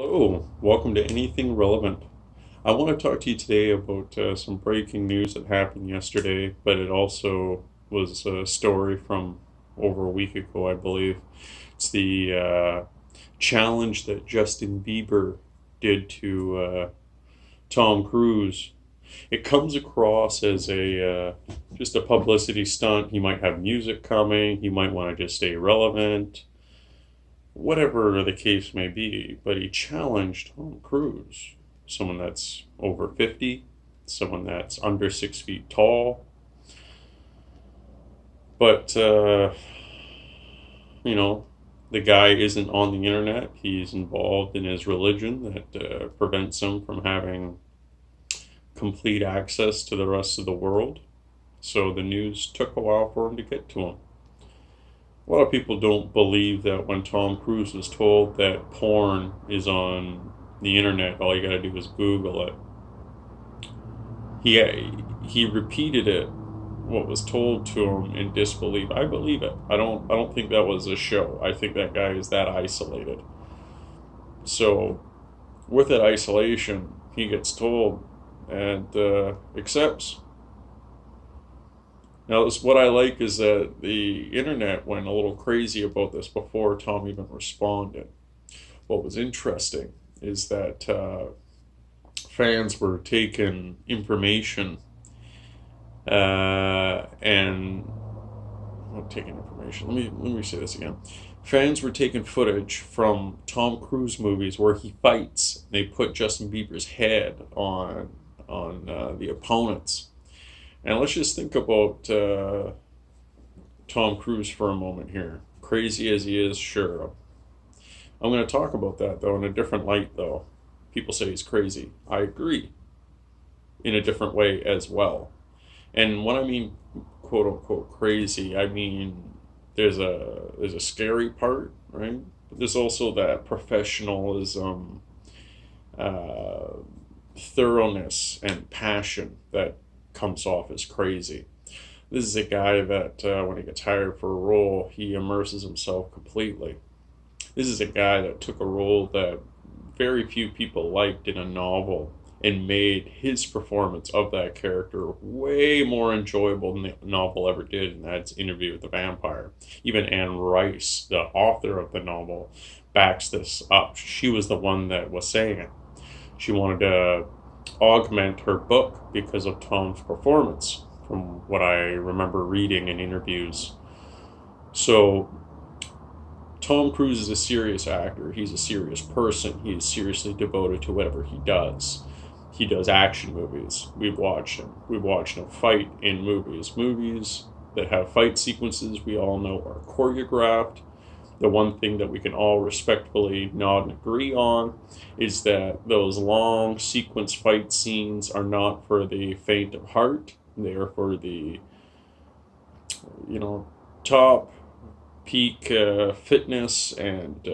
Hello, welcome to Anything Relevant. I want to talk to you today about some breaking news that happened yesterday, but it also was a story from over a week ago, I believe. It's the challenge that Justin Bieber did to Tom Cruise. It comes across as a just a publicity stunt. He might have music coming. He might want to just stay relevant, whatever the case may be, but he challenged Tom Cruise, someone that's over 50, someone that's under 6 feet tall. But, you know, the guy isn't on the internet. He's involved in his religion that prevents him from having complete access to the rest of the world. So the news took a while for him to get to him. A lot of people don't believe that when Tom Cruise was told that porn is on the internet, all you got to do is Google it. He repeated it, what was told to him, in disbelief. I believe it. I don't think that was a show. I think that guy is that isolated. So with that isolation, he gets told and accepts. Now, what I like is that the internet went a little crazy about this before Tom even responded. What was interesting is that fans were taking information and not taking information. Let me say this again. Fans were taking footage from Tom Cruise movies where he fights. They put Justin Bieber's head on the opponents. And let's just think about Tom Cruise for a moment here. Crazy as he is, sure. I'm going to talk about that, though, in a different light, though. People say he's crazy. I agree. In a different way as well. And when I mean quote-unquote crazy, I mean there's a scary part, right? But there's also that professionalism, thoroughness, and passion that comes off as crazy. This is a guy that when he gets hired for a role, he immerses himself completely. This is a guy that took a role that very few people liked in a novel and made his performance of that character way more enjoyable than the novel ever did, and that's Interview with the Vampire. Even Anne Rice, the author of the novel, backs this up. She was the one that was saying it. She wanted to augment her book because of Tom's performance, from what I remember reading in interviews. So Tom Cruise is a serious actor. He's a serious person. He is seriously devoted to whatever he does. He does action movies. We've watched him. We've watched him fight in movies. Movies that have fight sequences we all know are choreographed. The one thing that we can all respectfully nod and agree on is that those long sequence fight scenes are not for the faint of heart. They are for the, top peak fitness and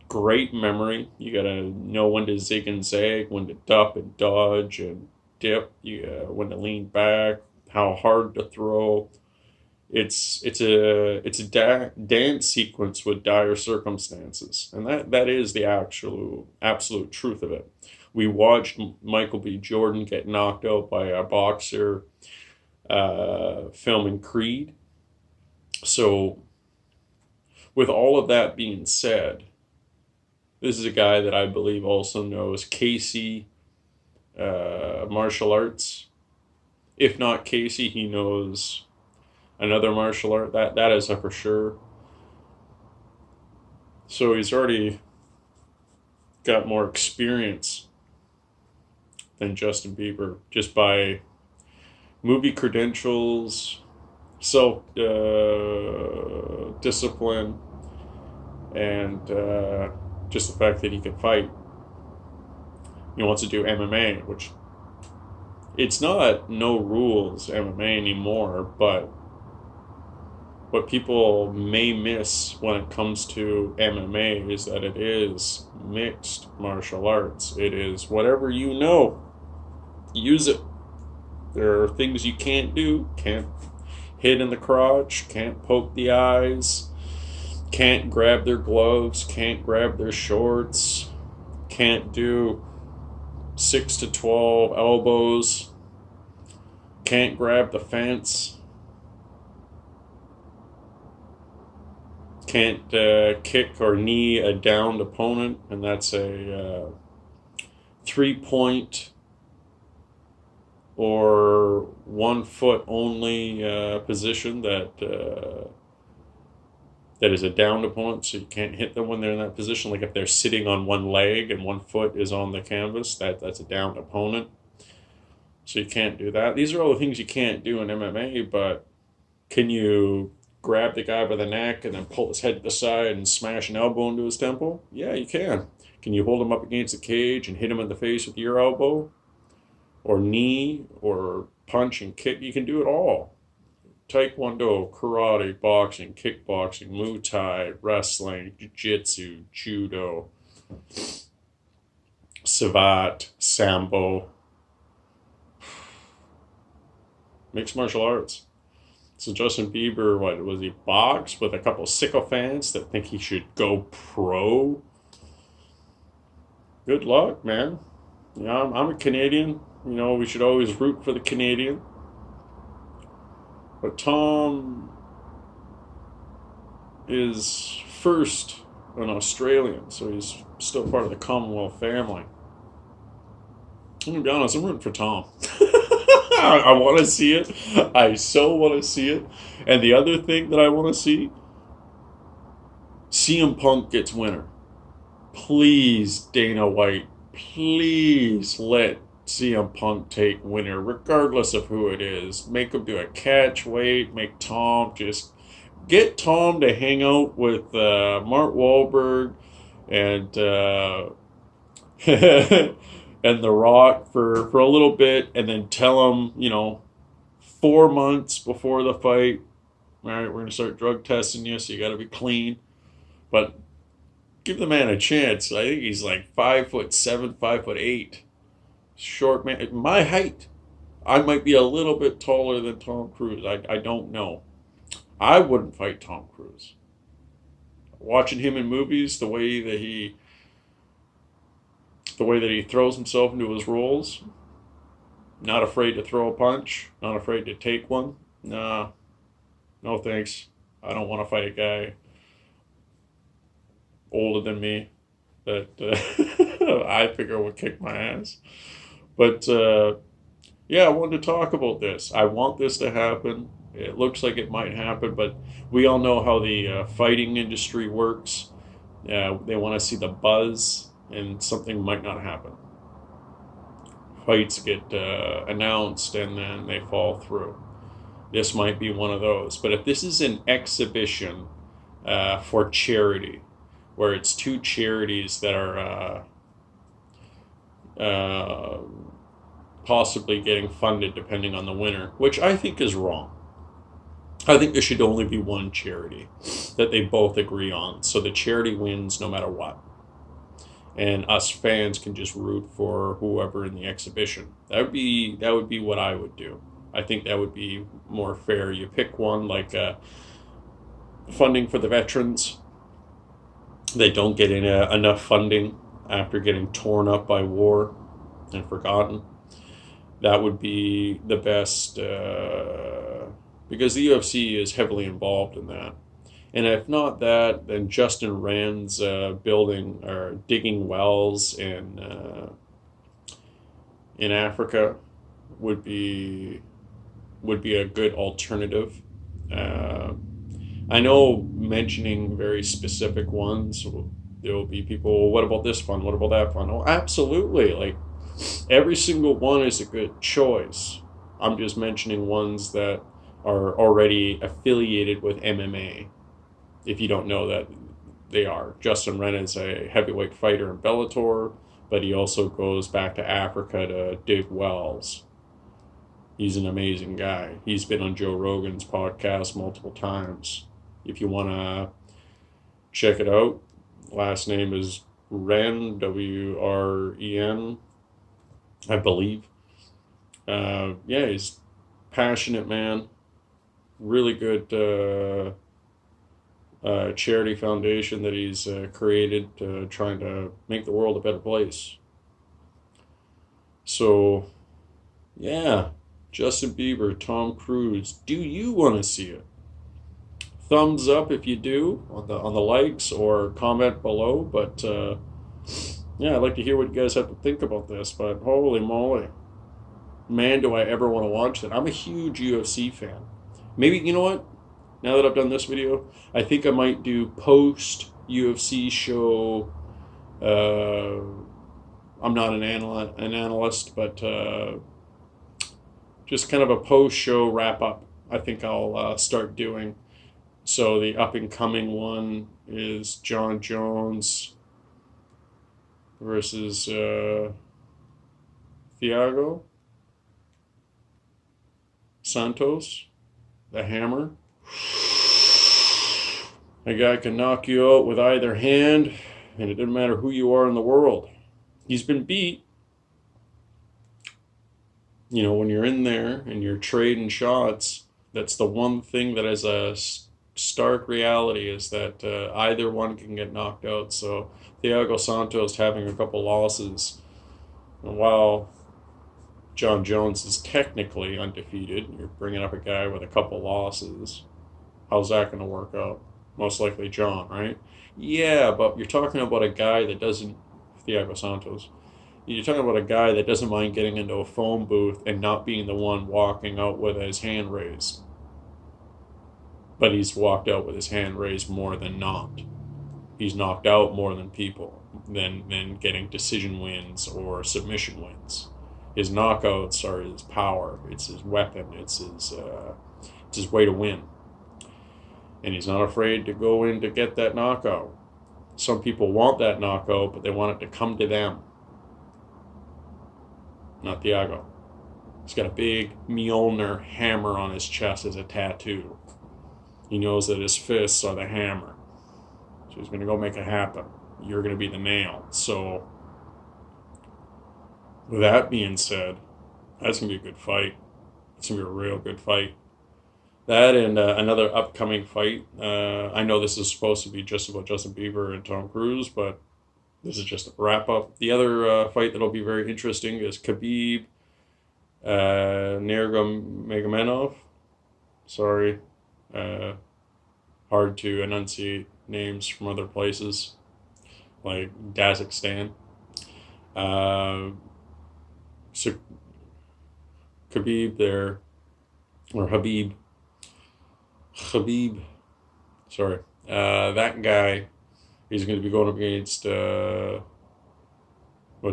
great memory. You gotta know when to zig and zag, when to duck and dodge and dip, when to lean back, how hard to throw. It's a dance sequence with dire circumstances, and that is the actual absolute truth of it. We watched Michael B. Jordan get knocked out by a boxer filming Creed. So, with all of that being said, this is a guy that I believe also knows Casey martial arts. If not Casey, he knows another martial art. That is a for sure. So he's already got more experience than Justin Bieber just by movie credentials, self discipline, and just the fact that he can fight. He wants to do MMA, which it's not no rules MMA anymore, but what people may miss when it comes to MMA is that it is mixed martial arts. It is whatever you know, use it. There are things you can't do. Can't hit in the crotch, can't poke the eyes, can't grab their gloves, can't grab their shorts, Can't do 6 to 12 elbows. Can't grab the fence. Can't kick or knee a downed opponent, and that's a 3-point or 1 foot only position that is a downed opponent, so you can't hit them when they're in that position. Like if they're sitting on one leg and 1 foot is on the canvas, that's a downed opponent. So you can't do that. These are all the things you can't do in MMA, but can you grab the guy by the neck and then pull his head to the side and smash an elbow into his temple? Yeah, you can. Can you hold him up against the cage and hit him in the face with your elbow? Or knee, or punch and kick? You can do it all. Taekwondo, karate, boxing, kickboxing, Muay Thai, wrestling, jiu-jitsu, judo, savate, sambo, mixed martial arts. So Justin Bieber, what was he, box with a couple of sycophants that think he should go pro? Good luck, man. You know, I'm a Canadian. You know, we should always root for the Canadian. But Tom is first an Australian, so he's still part of the Commonwealth family. I'm gonna be honest, I'm rooting for Tom. I want to see it. I so want to see it. And the other thing that I want to see, CM Punk gets winner. Please, Dana White, please let CM Punk take winner, regardless of who it is. Make him do a catch weight. Make Tom just get Tom to hang out with Mark Wahlberg and and The Rock for a little bit, and then tell him, 4 months before the fight, all right, we're going to start drug testing you, so you got to be clean. But give the man a chance. I think he's like 5'7", 5'8". Short man. My height. I might be a little bit taller than Tom Cruise. I don't know. I wouldn't fight Tom Cruise. Watching him in movies, the way that he throws himself into his roles, not afraid to throw a punch, not afraid to take one. Nah, no thanks. I don't want to fight a guy older than me that I figure would kick my ass. But yeah, I wanted to talk about this. I want this to happen. It looks like it might happen, but we all know how the fighting industry works. They want to see the buzz, and something might not happen. Fights get announced and then they fall through. This might be one of those. But if this is an exhibition for charity, where it's two charities that are possibly getting funded depending on the winner, which I think is wrong. I think there should only be one charity that they both agree on, so the charity wins no matter what. And us fans can just root for whoever in the exhibition. That would be what I would do. I think that would be more fair. You pick one, like funding for the veterans. They don't get enough funding after getting torn up by war and forgotten. That would be the best, because the UFC is heavily involved in that. And if not that, then Justin Rand's building or digging wells in Africa would be a good alternative. I know mentioning very specific ones, there will be people, well, what about this fund? What about that fund? Oh, absolutely. Like, every single one is a good choice. I'm just mentioning ones that are already affiliated with MMA. If you don't know that they are. Justin Wren is a heavyweight fighter in Bellator, but he also goes back to Africa to dig wells. He's an amazing guy. He's been on Joe Rogan's podcast multiple times. If you want to check it out, last name is Wren, W-R-E-N, I believe. Yeah, he's passionate man. Really good charity foundation that he's created, trying to make the world a better place. So, yeah, Justin Bieber, Tom Cruise. Do you want to see it? Thumbs up if you do on the likes, or comment below. But yeah, I'd like to hear what you guys have to think about this. But holy moly, man, do I ever want to watch it? I'm a huge UFC fan. Maybe, you know what? Now that I've done this video, I think I might do post UFC show. I'm not an analyst, but just kind of a post show wrap up. I think I'll start doing. So the up and coming one is John Jones versus Thiago Santos, the Hammer. A guy can knock you out with either hand, and it doesn't matter who you are in the world. He's been beat. You know, when you're in there and you're trading shots, that's the one thing that is a stark reality, is that either one can get knocked out. So Thiago Santos having a couple losses, while John Jones is technically undefeated, you're bringing up a guy with a couple losses. How's that going to work out? Most likely John, right? Yeah, but you're talking about a guy that doesn't, Thiago Santos, you're talking about a guy that doesn't mind getting into a phone booth and not being the one walking out with his hand raised. But he's walked out with his hand raised more than not. He's knocked out more than people, than getting decision wins or submission wins. His knockouts are his power. It's his weapon. It's his way to win. And he's not afraid to go in to get that knockout. Some people want that knockout, but they want it to come to them. Not Thiago. He's got a big Mjolnir hammer on his chest as a tattoo. He knows that his fists are the hammer. So he's going to go make it happen. You're going to be the nail. So, with that being said, that's going to be a good fight. It's going to be a real good fight. That and another upcoming fight. I know this is supposed to be just about Justin Bieber and Tom Cruise, but this is just a wrap up. The other fight that'll be very interesting is Khabib Nurmagomedov. Sorry. Hard to enunciate names from other places, like Kazakhstan. So Khabib there, or Habib. Sorry. That guy, he's going to be going up against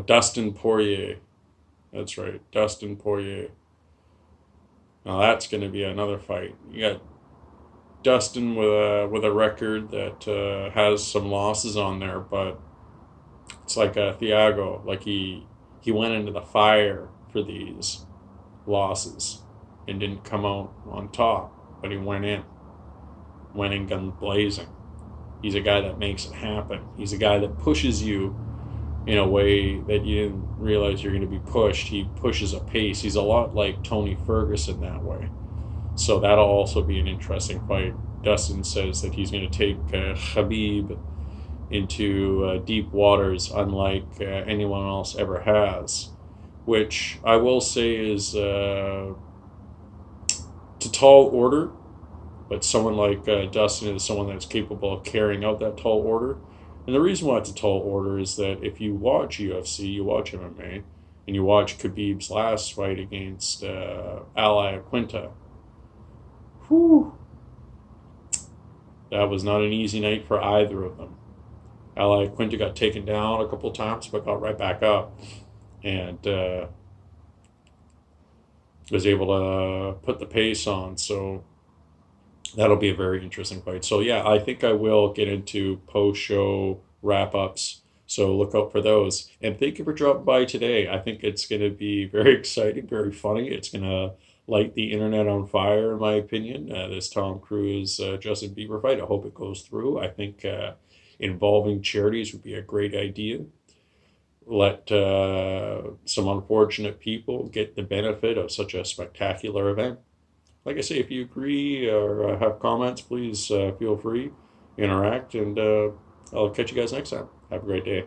Dustin Poirier. That's right, Dustin Poirier. Now that's going to be another fight. You got Dustin with a record that has some losses on there, but it's like Thiago. Like he went into the fire for these losses and didn't come out on top, but he went in gun blazing. He's a guy that makes it happen. He's a guy that pushes you in a way that you didn't realize you're going to be pushed. He pushes a pace. He's a lot like Tony Ferguson that way. So that'll also be an interesting fight. Dustin says that he's going to take Khabib into deep waters unlike anyone else ever has, which I will say is to tall order, but someone like Dustin is someone that's capable of carrying out that tall order. And the reason why it's a tall order is that if you watch UFC, you watch MMA, and you watch Khabib's last fight against Ali Quinta, whew, that was not an easy night for either of them. Ali Quinta got taken down a couple times, but got right back up, and was able to put the pace on. So that'll be a very interesting fight. So yeah, I think I will get into post-show wrap-ups. So look out for those. And thank you for dropping by today. I think it's going to be very exciting, very funny. It's going to light the internet on fire, in my opinion. This Tom Cruise, Justin Bieber fight. I hope it goes through. I think involving charities would be a great idea. Let some unfortunate people get the benefit of such a spectacular event. Like I say, if you agree or have comments, please feel free. interact, and I'll catch you guys next time. Have a great day.